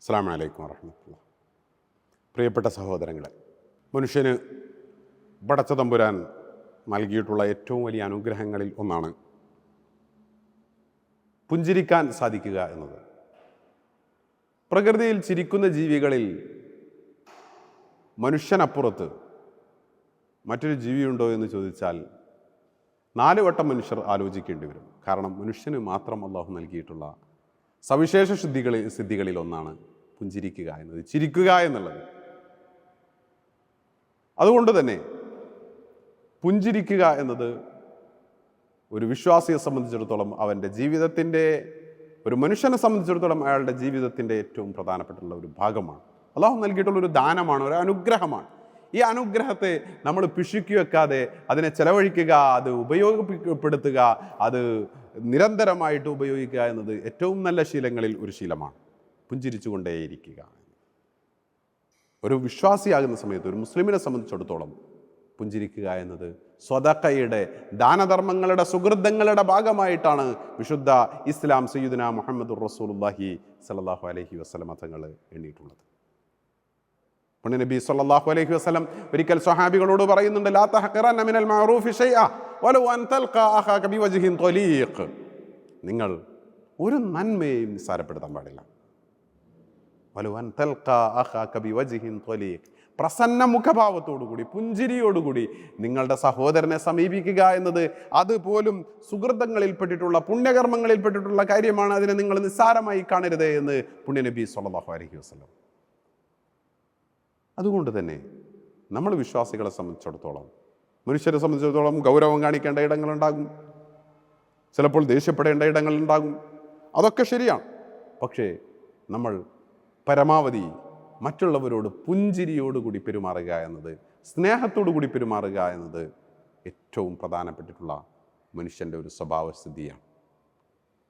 അസ്സലാമു അലൈക്കും വറഹ്മത്തുള്ളാഹി. പ്രിയപ്പെട്ട സഹോദരങ്ങളെ, മനുഷ്യന് പടച്ച തമ്പുരാൻ നൽകിയിട്ടുള്ള ഏറ്റവും വലിയ അനുഗ്രഹങ്ങളിൽ ഒന്നാണ് പുഞ്ചിരിക്കാൻ സാധിക്കുക എന്നത്. പ്രകൃതിയിൽ ചിരിക്കുന്ന ജീവികളിൽ മനുഷ്യനപ്പുറത്ത് മറ്റൊരു ജീവിയുണ്ടോ എന്ന് ചോദിച്ചാൽ 4 വട്ടം മനുഷ്യർ ആലോചിക്കേണ്ടി വരും. കാരണം മനുഷ്യന് മാത്രം അള്ളാഹു നൽകിയിട്ടുള്ള സവിശേഷ സിദ്ധികളിൽ ഒന്നാണ് പുഞ്ചിരിക്കുക എന്നത്, ചിരിക്കുക എന്നുള്ളത്. അതുകൊണ്ട് തന്നെ പുഞ്ചിരിക്കുക എന്നത് ഒരു വിശ്വാസിയെ സംബന്ധിച്ചിടത്തോളം, അവൻ്റെ ജീവിതത്തിൻ്റെ, ഒരു മനുഷ്യനെ സംബന്ധിച്ചിടത്തോളം അയാളുടെ ജീവിതത്തിൻ്റെ ഏറ്റവും പ്രധാനപ്പെട്ടുള്ള ഒരു ഭാഗമാണ്. അള്ളാഹു നൽകിയിട്ടുള്ള ഒരു ദാനമാണ്, ഒരു അനുഗ്രഹമാണ്. ഈ അനുഗ്രഹത്തെ നമ്മൾ പിശുക്കി വെക്കാതെ അതിനെ ചെലവഴിക്കുക, അത് ഉപയോഗപ്പെടുത്തുക, അത് നിരന്തരമായിട്ട് ഉപയോഗിക്കുക എന്നത് ഏറ്റവും നല്ല ശീലങ്ങളിൽ ഒരു ശീലമാണ്. പുഞ്ചിരിച്ചുകൊണ്ടേയിരിക്കുക. ഒരു വിശ്വാസിയാകുന്ന സമയത്ത്, ഒരു മുസ്ലിമിനെ സംബന്ധിച്ചിടത്തോളം പുഞ്ചിരിക്കുക എന്നത് സ്വദഖയുടെ, ദാനധർമ്മങ്ങളുടെ, സുഹൃതങ്ങളുടെ ഭാഗമായിട്ടാണ് വിശുദ്ധ ഇസ്ലാം സയ്യിദുനാ മുഹമ്മദുർ റസൂലുള്ളാഹി സ്വല്ലല്ലാഹു അലൈഹി വസല്ലം തങ്ങൾ എണ്ണിയിട്ടുള്ളത്. നബി സല്ലല്ലാഹു അലൈഹി വസല്ലം ഒരിക്കൽ സ്വഹാബികളോട് പറയുന്നുണ്ട്, ലാ തഹഖിറന്ന മിനൽ മഅറൂഫി ഷൈഅ വലൗ അൻ തൽഖാ അഖാക ബിവജ്ഹിൻ ത്വലീഖ്. നിങ്ങൾ ഒരു നന്മയെയും നിസ്സാരപ്പെടുത്താൻ പാടില്ല. വലൗ അൻ തൽഖാ അഖാക ബിവജ്ഹിൻ ത്വലീഖ്. പ്രസന്ന മുഖഭാവത്തോടുകൂടി, പുഞ്ചിരിയോടുകൂടി നിങ്ങളുടെ സഹോദരനെ സമീപിക്കുക എന്നത് അതുപോലും സുഹൃതങ്ങളിൽപ്പെട്ടിട്ടുള്ള, പുണ്യകർമ്മങ്ങളിൽപ്പെട്ടിട്ടുള്ള കാര്യമാണ്. അതിനെ നിങ്ങൾ നിസ്സാരമായി കാണരുത് എന്ന് പുണ്യനബി സല്ലല്ലാഹു അലൈഹി വസല്ലം. അതുകൊണ്ട് തന്നെ നമ്മൾ വിശ്വാസികളെ സംബന്ധിച്ചിടത്തോളം, മനുഷ്യരെ സംബന്ധിച്ചിടത്തോളം ഗൗരവം കാണിക്കേണ്ട ഇടങ്ങളുണ്ടാകും, ചിലപ്പോൾ ദേഷ്യപ്പെടേണ്ട ഇടങ്ങളുണ്ടാകും. അതൊക്കെ ശരിയാണ്. പക്ഷേ നമ്മൾ പരമാവധി മറ്റുള്ളവരോട് പുഞ്ചിരിയോടുകൂടി പെരുമാറുക എന്നത്, സ്നേഹത്തോടു കൂടി പെരുമാറുക എന്നത് ഏറ്റവും പ്രധാനപ്പെട്ടിട്ടുള്ള മനുഷ്യൻ്റെ ഒരു സ്വഭാവസ്ഥിതിയാണ്.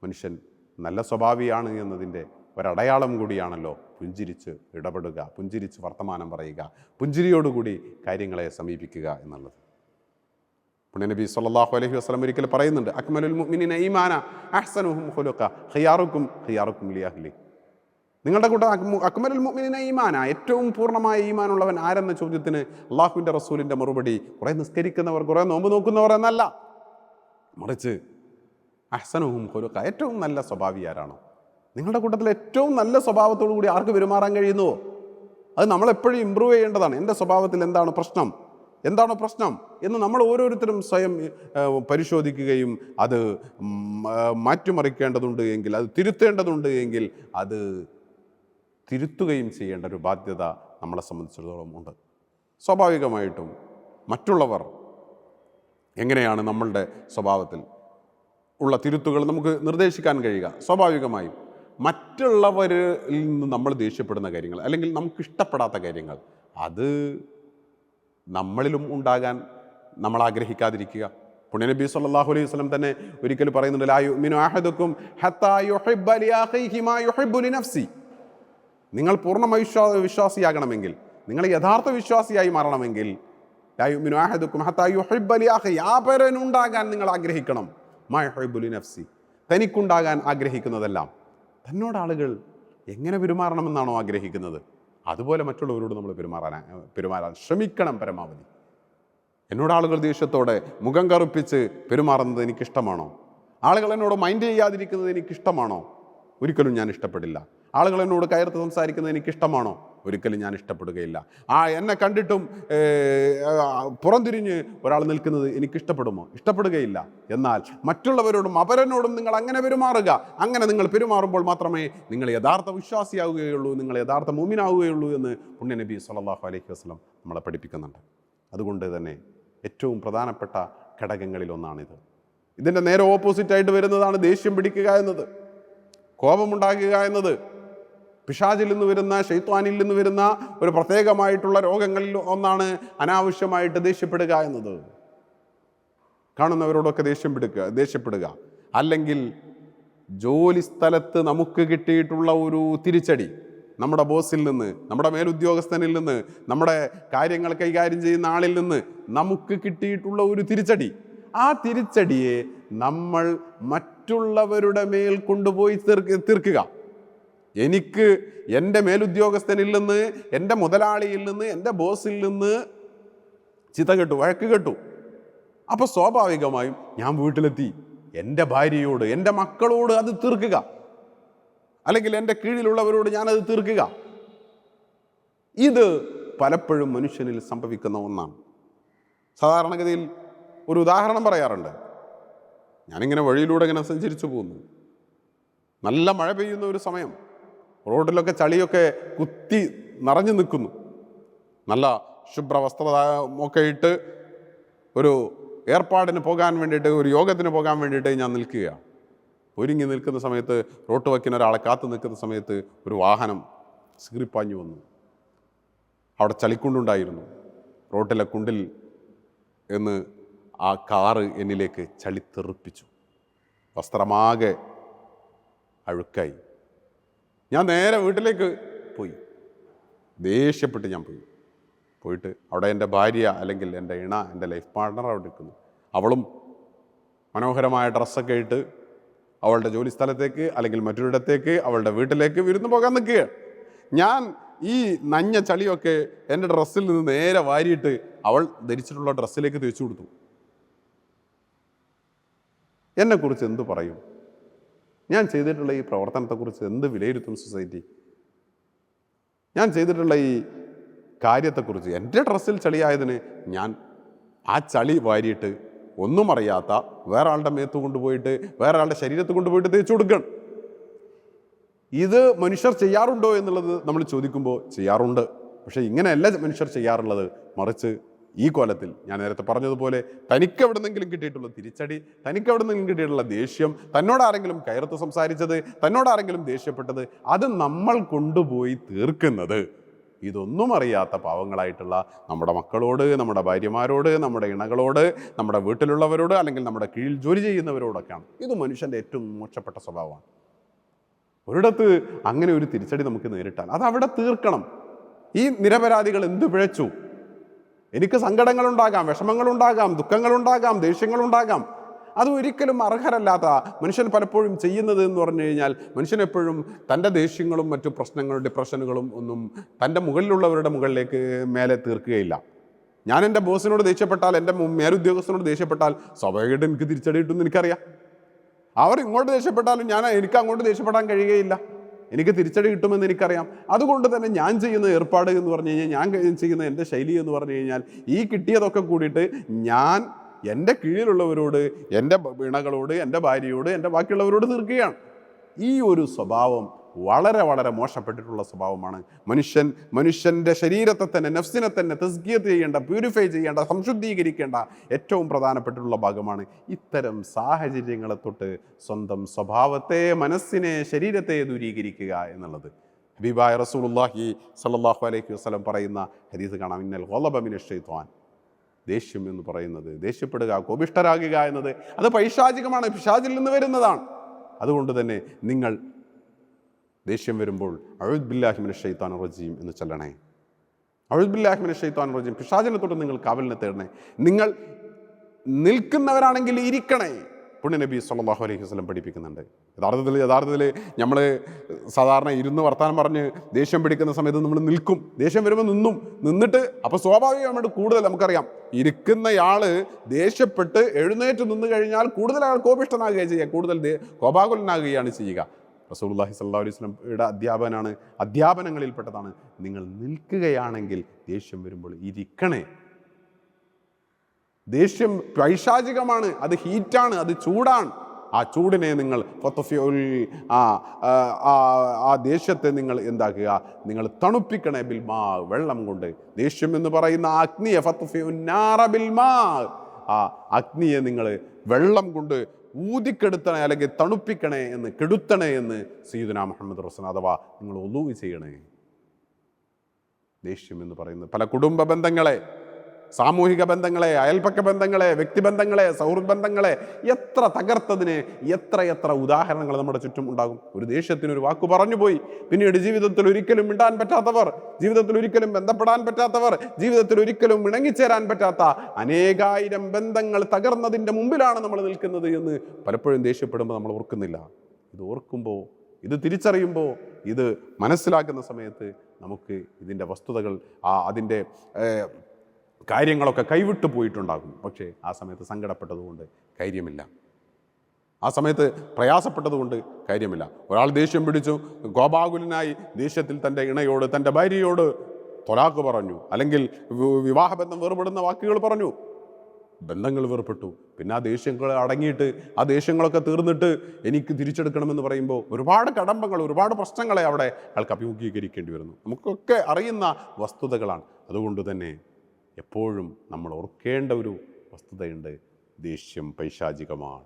മനുഷ്യൻ നല്ല സ്വഭാവിയാണ് എന്നതിൻ്റെ ഒരടയാളം കൂടിയാണല്ലോ പുഞ്ചിരിച്ച് ഇടപെടുക, പുഞ്ചിരിച്ച് വർത്തമാനം പറയുക, പുഞ്ചിരിയോടുകൂടി കാര്യങ്ങളെ സമീപിക്കുക എന്നുള്ളത്. പുണ്യനബി സല്ലല്ലാഹു അലൈഹി വസല്ലം ഒരിക്കൽ പറയുന്നുണ്ട്, അക്മലുൽ മുഅ്മിനീന ഈമാന അഹ്സനുഹും ഖുലുഖ ഖിയാറുക്കും ഖിയാറുക്കും ലിഅഹ്ലി. നിങ്ങളുടെ കൂട്ടം അക്മലുൽ മുഅ്മിനീന ഈമാന, ഏറ്റവും പൂർണ്ണമായ ഈമാനുള്ളവൻ ആരെന്ന ചോദ്യത്തിന് അള്ളാഹുവിൻ്റെ റസൂലിൻ്റെ മറുപടി കുറേ നിസ്കരിക്കുന്നവർ, കുറേ നോമ്പ് നോക്കുന്നവർ എന്നല്ല, മറിച്ച് അഹ്സനുഹും ഖുലുഖ, ഏറ്റവും നല്ല സ്വഭാവി ആരാണോ, നിങ്ങളുടെ കൂട്ടത്തിൽ ഏറ്റവും നല്ല സ്വഭാവത്തോടു കൂടി ആർക്ക് പെരുമാറാൻ കഴിയുന്നുവോ അത് നമ്മളെപ്പോഴും ഇമ്പ്രൂവ് ചെയ്യേണ്ടതാണ്. എൻ്റെ സ്വഭാവത്തിൽ എന്താണോ പ്രശ്നം എന്ന് നമ്മൾ ഓരോരുത്തരും സ്വയം പരിശോധിക്കുകയും അത് മാറ്റിമറിക്കേണ്ടതുണ്ട് എങ്കിൽ, അത് തിരുത്തേണ്ടതുണ്ട് എങ്കിൽ അത് തിരുത്തുകയും ചെയ്യേണ്ട ഒരു ബാധ്യത നമ്മളെ സംബന്ധിച്ചിടത്തോളം ഉണ്ട്. സ്വാഭാവികമായിട്ടും മറ്റുള്ളവർ എങ്ങനെയാണ് നമ്മളുടെ സ്വഭാവത്തിൽ ഉള്ള തിരുത്തുകൾ നമുക്ക് നിർദ്ദേശിക്കാൻ കഴിയുക? സ്വാഭാവികമായും മറ്റുള്ളവരിൽ നിന്ന് നമ്മൾ ദേഷ്യപ്പെടുന്ന കാര്യങ്ങൾ, അല്ലെങ്കിൽ നമുക്കിഷ്ടപ്പെടാത്ത കാര്യങ്ങൾ, അത് നമ്മളിലും ഉണ്ടാകാൻ നമ്മൾ ആഗ്രഹിക്കാതിരിക്കുക. പുണ്യനബി സല്ലല്ലാഹു അലൈഹി വസല്ലം തന്നെ ഒരിക്കൽ പറയുന്നുണ്ട്, ലാ യുഅ്മിനു അഹദുക്കും ഹത്താ യുഹിബ്ബ ലിഅഖീഹി മാ യുഹിബ്ബു ലിനഫ്സി. നിങ്ങൾ പൂർണ്ണ വിശ്വാസിയാകണമെങ്കിൽ, നിങ്ങൾ യഥാർത്ഥ വിശ്വാസിയായി മാറണമെങ്കിൽ, ലാ യുഅ്മിനു അഹദുക്കും ഹത്താ യുഹിബ്ബ ലിഅഖീഹി, ആപരനുണ്ടാകാൻ നിങ്ങൾ ആഗ്രഹിക്കണം, മാ യുഹിബ്ബു ലിനഫ്സി, തനിക്കുണ്ടാകാൻ ആഗ്രഹിക്കുന്നതെല്ലാം. തന്നോട് ആളുകൾ എങ്ങനെ പെരുമാറണമെന്നാണോ ആഗ്രഹിക്കുന്നത് അതുപോലെ മറ്റുള്ളവരോട് നമ്മൾ പെരുമാറാൻ ശ്രമിക്കണം പരമാവധി. എന്നോട് ആളുകൾ ദേഷ്യത്തോടെ മുഖം കറുപ്പിച്ച് പെരുമാറുന്നത് എനിക്കിഷ്ടമാണോ? ആളുകൾ എന്നോട് മൈൻഡ് ചെയ്യാതിരിക്കുന്നത് എനിക്കിഷ്ടമാണോ? ഒരിക്കലും ഞാൻ ഇഷ്ടപ്പെടില്ല. ആളുകൾ എന്നോട് കയർത്ത് സംസാരിക്കുന്നത് എനിക്കിഷ്ടമാണോ? ഒരിക്കലും ഞാൻ ഇഷ്ടപ്പെടുകയില്ല. എന്നെ കണ്ടിട്ടും പുറംതിരിഞ്ഞ് ഒരാൾ നിൽക്കുന്നത് എനിക്കിഷ്ടപ്പെടുമോ? ഇഷ്ടപ്പെടുകയില്ല. എന്നാൽ മറ്റുള്ളവരോടും അപരനോടും നിങ്ങൾ അങ്ങനെ പെരുമാറുക. അങ്ങനെ നിങ്ങൾ പെരുമാറുമ്പോൾ മാത്രമേ നിങ്ങൾ യഥാർത്ഥ വിശ്വാസിയാവുകയുള്ളൂ, നിങ്ങൾ യഥാർത്ഥ മുഅ്മിനാവുകയുള്ളൂ എന്ന് പുണ്യനബി സല്ലല്ലാഹു അലൈഹി വസല്ലം നമ്മളെ പഠിപ്പിക്കുന്നുണ്ട്. അതുകൊണ്ട് തന്നെ ഏറ്റവും പ്രധാനപ്പെട്ട ഘടകങ്ങളിൽ ഒന്നാണിത്. ഇതിൻ്റെ നേരെ ഓപ്പോസിറ്റായിട്ട് വരുന്നതാണ് ദേഷ്യം പിടിക്കുക എന്നത്, കോപമുണ്ടാകുക എന്നത്. പിശാചിൽ നിന്ന് വരുന്ന, ശൈത്വാനിൽ നിന്ന് വരുന്ന ഒരു പ്രത്യേകമായിട്ടുള്ള രോഗങ്ങളിൽ ഒന്നാണ് അനാവശ്യമായിട്ട് ദേഷ്യപ്പെടുക എന്നത്. കാണുന്നവരോടൊക്കെ ദേഷ്യപ്പെടുക. അല്ലെങ്കിൽ ജോലി സ്ഥലത്ത് നമുക്ക് കിട്ടിയിട്ടുള്ള ഒരു തിരിച്ചടി, നമ്മുടെ ബോസിൽ നിന്ന്, നമ്മുടെ മേലുദ്യോഗസ്ഥനിൽ നിന്ന്, നമ്മുടെ കാര്യങ്ങൾ കൈകാര്യം ചെയ്യുന്ന ആളിൽ നിന്ന് നമുക്ക് കിട്ടിയിട്ടുള്ള ഒരു തിരിച്ചടി, ആ തിരിച്ചടിയെ നമ്മൾ മറ്റുള്ളവരുടെ മേൽ കൊണ്ടുപോയി തീർക്കുക. എനിക്ക് എൻ്റെ മേലുദ്യോഗസ്ഥനിൽ നിന്ന്, എൻ്റെ മുതലാളിയിൽ നിന്ന്, എൻ്റെ ബോസിൽ നിന്ന് ചിത്ത കേട്ടു, വഴക്ക് കേട്ടു. അപ്പോൾ സ്വാഭാവികമായും ഞാൻ വീട്ടിലെത്തി എൻ്റെ ഭാര്യയോട്, എൻ്റെ മക്കളോട് അത് തീർക്കുക, അല്ലെങ്കിൽ എൻ്റെ കീഴിലുള്ളവരോട് ഞാനത് തീർക്കുക. ഇത് പലപ്പോഴും മനുഷ്യനിൽ സംഭവിക്കുന്ന ഒന്നാണ്. സാധാരണഗതിയിൽ ഒരു ഉദാഹരണം പറയാറുണ്ട്. ഞാനിങ്ങനെ വഴിയിലൂടെ ഇങ്ങനെ സഞ്ചരിച്ചു പോകുന്നു. നല്ല മഴ പെയ്യുന്ന ഒരു സമയം, റോഡിലൊക്കെ ചളിയൊക്കെ കുത്തി നിറഞ്ഞു നിൽക്കുന്നു. നല്ല ശുഭ്രവസ്ത്രമൊക്കെ ഇട്ട് ഒരു ഏർപ്പാടിന് പോകാൻ വേണ്ടിയിട്ട്, ഒരു യോഗത്തിന് പോകാൻ വേണ്ടിയിട്ട് ഞാൻ നിൽക്കുകയാണ്. ഒരുങ്ങി നിൽക്കുന്ന സമയത്ത്, റോട്ട് വയ്ക്കുന്ന ഒരാളെ കാത്തു നിൽക്കുന്ന സമയത്ത് ഒരു വാഹനം സിറിപ്പാഞ്ഞു വന്നു. അവിടെ ചളിക്കുണ്ടുണ്ടായിരുന്നു. റോട്ടിലെ കുണ്ടിൽ എന്ന് ആ കാറ് എന്നിലേക്ക് ചളി തെറിപ്പിച്ചു. വസ്ത്രമാകെ അഴുക്കായി. ഞാൻ നേരെ വീട്ടിലേക്ക് പോയി. ദേഷ്യപ്പെട്ട് ഞാൻ പോയിട്ട് അവിടെ എൻ്റെ ഭാര്യ, അല്ലെങ്കിൽ എൻ്റെ ഇണ, എൻ്റെ ലൈഫ് പാർട്ണർ അവിടെ നിൽക്കുന്നു. അവളും മനോഹരമായ ഡ്രസ്സൊക്കെ ഇട്ട് അവളുടെ ജോലി സ്ഥലത്തേക്ക് അല്ലെങ്കിൽ മറ്റൊരിടത്തേക്ക്, അവളുടെ വീട്ടിലേക്ക് വിരുന്ന് പോകാൻ നിൽക്കുകയാണ്. ഞാൻ ഈ നഞ്ഞ ചളിയൊക്കെ എൻ്റെ ഡ്രസ്സിൽ നിന്ന് നേരെ വാരിയിട്ട് അവൾ ധരിച്ചിട്ടുള്ള ഡ്രസ്സിലേക്ക് തേച്ചു കൊടുത്തു. എന്നെക്കുറിച്ച് എന്ത് പറയും? ഞാൻ ചെയ്തിട്ടുള്ള ഈ പ്രവർത്തനത്തെക്കുറിച്ച് എന്ത് വിലയിരുത്തും സൊസൈറ്റി? ഞാൻ ചെയ്തിട്ടുള്ള ഈ കാര്യത്തെക്കുറിച്ച്, എൻ്റെ ഡ്രസ്സിൽ ചളിയായതിന് ഞാൻ ആ ചളി വാരിയിട്ട് ഒന്നും അറിയാത്ത വേറെ ആളുടെ മേത്ത് കൊണ്ടുപോയിട്ട്, വേറെ ആളുടെ ശരീരത്ത് കൊണ്ടുപോയിട്ട് തേച്ചു കൊടുക്കണം. ഇത് മനുഷ്യർ ചെയ്യാറുണ്ടോ എന്നുള്ളത് നമ്മൾ ചോദിക്കുമ്പോൾ ചെയ്യാറുണ്ട്. പക്ഷേ ഇങ്ങനെയല്ല മനുഷ്യർ ചെയ്യാറുള്ളത്. മറിച്ച് ഈ കോലത്തിൽ ഞാൻ നേരത്തെ പറഞ്ഞതുപോലെ തനിക്ക് എവിടെ നിന്നെങ്കിലും കിട്ടിയിട്ടുള്ള തിരിച്ചടി, തനിക്ക് എവിടെ നിന്നെങ്കിലും കിട്ടിയിട്ടുള്ള ദേഷ്യം, തന്നോടാരെങ്കിലും കയർത്ത് സംസാരിച്ചത്, തന്നോടാരെങ്കിലും ദേഷ്യപ്പെട്ടത്, അത് നമ്മൾ കൊണ്ടുപോയി തീർക്കുന്നത് ഇതൊന്നും അറിയാത്ത പാവങ്ങളായിട്ടുള്ള നമ്മുടെ മക്കളോട്, നമ്മുടെ ഭാര്യമാരോട്, നമ്മുടെ ഇണകളോട്, നമ്മുടെ വീട്ടിലുള്ളവരോട്, അല്ലെങ്കിൽ നമ്മുടെ കീഴിൽ ജോലി ചെയ്യുന്നവരോടൊക്കെയാണ്. ഇത് മനുഷ്യൻ്റെ ഏറ്റവും മോശപ്പെട്ട സ്വഭാവമാണ്. ഒരിടത്ത് അങ്ങനെ ഒരു തിരിച്ചടി നമുക്ക് നേരിട്ടാൽ അത് അവിടെ തീർക്കണം. ഈ നിരപരാധികൾ എന്ത് പിഴച്ചു? എനിക്ക് സങ്കടങ്ങളുണ്ടാകാം, വിഷമങ്ങളുണ്ടാകാം, ദുഃഖങ്ങളുണ്ടാകാം, ദേഷ്യങ്ങളുണ്ടാകാം. അത് ഒരിക്കലും അർഹരല്ലാത്ത മനുഷ്യൻ പലപ്പോഴും ചെയ്യുന്നത് എന്ന് പറഞ്ഞു കഴിഞ്ഞാൽ, മനുഷ്യനെപ്പോഴും തൻ്റെ ദേഷ്യങ്ങളും മറ്റു പ്രശ്നങ്ങളും ഡിപ്രഷനുകളും ഒന്നും തൻ്റെ മുകളിലുള്ളവരുടെ മുകളിലേക്ക് മേലെ തീർക്കുകയില്ല. ഞാൻ എൻ്റെ ബോസിനോട് ദേഷ്യപ്പെട്ടാൽ, എൻ്റെ മേലുദ്യോഗസ്ഥനോട് ദേഷ്യപ്പെട്ടാൽ സ്വാഭാവികമായിട്ട് എനിക്ക് തിരിച്ചടി കിട്ടുമെന്ന് എനിക്കറിയാം. അവർ ഇങ്ങോട്ട് ദേഷ്യപ്പെട്ടാലും എനിക്ക് അങ്ങോട്ട് ദേഷ്യപ്പെടാൻ കഴിയുകയില്ല. എനിക്ക് തിരിച്ചടി കിട്ടുമെന്ന് എനിക്കറിയാം. അതുകൊണ്ട് തന്നെ ഞാൻ ചെയ്യുന്ന ഏർപ്പാട് എന്ന് പറഞ്ഞു കഴിഞ്ഞാൽ, ഞാൻ ചെയ്യുന്ന എൻ്റെ ശൈലി എന്ന് പറഞ്ഞു കഴിഞ്ഞാൽ, ഈ കിട്ടിയതൊക്കെ കൂടിയിട്ട് ഞാൻ എൻ്റെ കീഴിലുള്ളവരോട്, എൻ്റെ ഇണകളോട്, എൻ്റെ ഭാര്യയോട്, എൻ്റെ ബാക്കിയുള്ളവരോട് തീർക്കുകയാണ്. ഈ ഒരു സ്വഭാവം വളരെ വളരെ മോശപ്പെട്ടിട്ടുള്ള സ്വഭാവമാണ്. മനുഷ്യൻ്റെ ശരീരത്തെ തന്നെ, നഫ്സിനെ തന്നെ തസ്കിയത്ത് ചെയ്യേണ്ട, പ്യൂരിഫൈ ചെയ്യേണ്ട, സംശുദ്ധീകരിക്കേണ്ട ഏറ്റവും പ്രധാനപ്പെട്ടിട്ടുള്ള ഭാഗമാണ്. ഇത്തരം സാഹചര്യങ്ങളെ തൊട്ട് സ്വന്തം സ്വഭാവത്തെ, മനസ്സിനെ, ശരീരത്തെ ദൂരീകരിക്കുക എന്നുള്ളത്. ഹബീബായ റസൂലുള്ളാഹി സ്വല്ലല്ലാഹു അലൈഹി വസല്ലം പറയുന്ന ഹദീസ് കാണാം. ഇന്നൽ ഗളബ മിനശ് ശൈത്വാൻ. ദേഷ്യം എന്ന് പറയുന്നത്, ദേഷ്യപ്പെടുക, കോപിഷ്ഠരാകുക എന്നത് അത് പൈശാചികമാണ്, പിശാചിൽ നിന്ന് വരുന്നതാണ്. അതുകൊണ്ട് തന്നെ നിങ്ങൾ ദേഷ്യം വരുമ്പോൾ അഊദു ബില്ലാഹി മിനശ് ശൈത്വാനിർ റജീം എന്ന് ചൊല്ലണേ. അഊദു ബില്ലാഹി മിനശ് ശൈത്വാനിർ റജീം. പിശാചിനെ തൊട്ട് നിങ്ങൾ കാവലിനെ തേടണേ. നിങ്ങൾ നിൽക്കുന്നവരാണെങ്കിൽ ഇരിക്കണേ. പുണ്യ നബി സല്ലല്ലാഹു അലൈഹി വസല്ലം പഠിപ്പിക്കുന്നുണ്ട്. യഥാർത്ഥത്തിൽ നമ്മൾ സാധാരണ ഇരുന്ന് വർത്താനം പറഞ്ഞ് ദേഷ്യം പിടിക്കുന്ന സമയത്ത് നമ്മൾ നിൽക്കും. ദേഷ്യം വരുമ്പോൾ നിന്നിട്ട് അപ്പോൾ സ്വാഭാവികമായിട്ട് കൂടുതൽ നമുക്കറിയാം, ഇരിക്കുന്നയാൾ ദേഷ്യപ്പെട്ട് എഴുന്നേറ്റ് നിന്ന് കഴിഞ്ഞാൽ കൂടുതൽ അയാൾ കോപിഷ്ഠനാകുകയാണ് ചെയ്യുക, കൂടുതൽ കോപാകുലനാകുകയാണ് ചെയ്യുക. റസൂലുള്ളാഹി സ്വല്ലല്ലാഹു അലൈഹി വസല്ലം അധ്യാപനങ്ങളിൽപ്പെട്ടതാണ്, നിങ്ങൾ നിൽക്കുകയാണെങ്കിൽ ദേഷ്യം വരുമ്പോൾ ഇരിക്കണേ. ദേഷ്യം പൈശാചികമാണ്, അത് ഹീറ്റാണ്, അത് ചൂടാണ്. ആ ചൂടിനെ നിങ്ങൾ ആ ദേഷ്യത്തെ നിങ്ങൾ എന്താക്കുക, നിങ്ങൾ തണുപ്പിക്കണേ ബിൽമാ, വെള്ളം കൊണ്ട്. ദേഷ്യം എന്ന് പറയുന്ന അഗ്നിയെ ആ അഗ്നിയെ നിങ്ങൾ വെള്ളം കൊണ്ട് ഊതിക്കെടുത്തണേ, അല്ലെങ്കിൽ തണുപ്പിക്കണേ എന്ന്, കെടുത്തണേ എന്ന് സയ്യിദുനാ മുഹമ്മദ് റസൂൽ. അഥവാ നിങ്ങൾ ഒളൂ ചെയ്യണേ. ദേഷ്യം എന്ന് പറയുന്നത് പല കുടുംബ ബന്ധങ്ങളെ, സാമൂഹിക ബന്ധങ്ങളെ, അയൽപക്ക ബന്ധങ്ങളെ, വ്യക്തിബന്ധങ്ങളെ, സൗഹൃദ ബന്ധങ്ങളെ എത്ര തകർത്തതിന് എത്ര ഉദാഹരണങ്ങൾ നമ്മുടെ ചുറ്റും ഉണ്ടാകും. ഒരു ദേഷ്യത്തിന് ഒരു വാക്ക് പറഞ്ഞു പോയി, പിന്നീട് ജീവിതത്തിൽ ഒരിക്കലും മിണ്ടാൻ പറ്റാത്തവർ, ജീവിതത്തിൽ ഒരിക്കലും ബന്ധപ്പെടാൻ പറ്റാത്തവർ, ജീവിതത്തിൽ ഒരിക്കലും ഇണങ്ങിച്ചേരാൻ പറ്റാത്ത അനേകായിരം ബന്ധങ്ങൾ തകർന്നതിൻ്റെ മുമ്പിലാണ് നമ്മൾ നിൽക്കുന്നത് എന്ന് പലപ്പോഴും ദേഷ്യപ്പെടുമ്പോൾ നമ്മൾ ഓർക്കുന്നില്ല. ഇത് ഓർക്കുമ്പോൾ ഇത് തിരിച്ചറിയുമ്പോൾ, ഇത് മനസ്സിലാക്കുന്ന സമയത്ത് നമുക്ക് ഇതിൻ്റെ വസ്തുതകൾ, അതിൻ്റെ കാര്യങ്ങളൊക്കെ കൈവിട്ടു പോയിട്ടുണ്ടാകും. പക്ഷേ ആ സമയത്ത് സങ്കടപ്പെട്ടതുകൊണ്ട് കാര്യമില്ല, ആ സമയത്ത് പ്രയാസപ്പെട്ടതുകൊണ്ട് കാര്യമില്ല. ഒരാൾ ദേഷ്യം പിടിച്ചു, കോപാകുലനായി ദേഷ്യത്തിൽ തൻ്റെ ഇണയോട്, തൻ്റെ ഭാര്യയോട് തൊലാക്ക് പറഞ്ഞു, അല്ലെങ്കിൽ വിവാഹബന്ധം വേർപെടുന്ന വാക്കുകൾ പറഞ്ഞു, ബന്ധങ്ങൾ വേർപെട്ടു. പിന്നെ ആ ദേഷ്യങ്ങൾ അടങ്ങിയിട്ട്, ആ ദേഷ്യങ്ങളൊക്കെ തീർന്നിട്ട് എനിക്ക് തിരിച്ചെടുക്കണമെന്ന് പറയുമ്പോൾ ഒരുപാട് കടമ്പകൾ, ഒരുപാട് പ്രശ്നങ്ങളെ അവിടെ അയാൾക്ക് അഭിമുഖീകരിക്കേണ്ടി വരുന്നു. നമുക്കൊക്കെ അറിയുന്ന വസ്തുതകളാണ്. അതുകൊണ്ട് തന്നെ എപ്പോഴും നമ്മൾ ഓർക്കേണ്ട ഒരു വസ്തുതയുണ്ട്, ദേഷ്യം പൈശാചികമാണ്.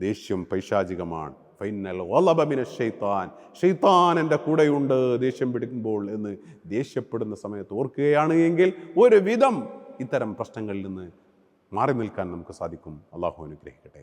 ദേഷ്യം പൈശാചികമാണ്. ഫൈനൽ വലബമിന ഷെയ്ത്താൻ, ഷെയ്ത്താൻ എൻ്റെ കൂടെയുണ്ട് ദേഷ്യം പിടിക്കുമ്പോൾ എന്ന് ദേഷ്യപ്പെടുന്ന സമയത്ത് ഓർക്കുകയാണ് എങ്കിൽ ഒരുവിധം ഇത്തരം പ്രശ്നങ്ങളിൽ നിന്ന് മാറി നിൽക്കാൻ നമുക്ക് സാധിക്കും. അള്ളാഹു അനുഗ്രഹിക്കട്ടെ.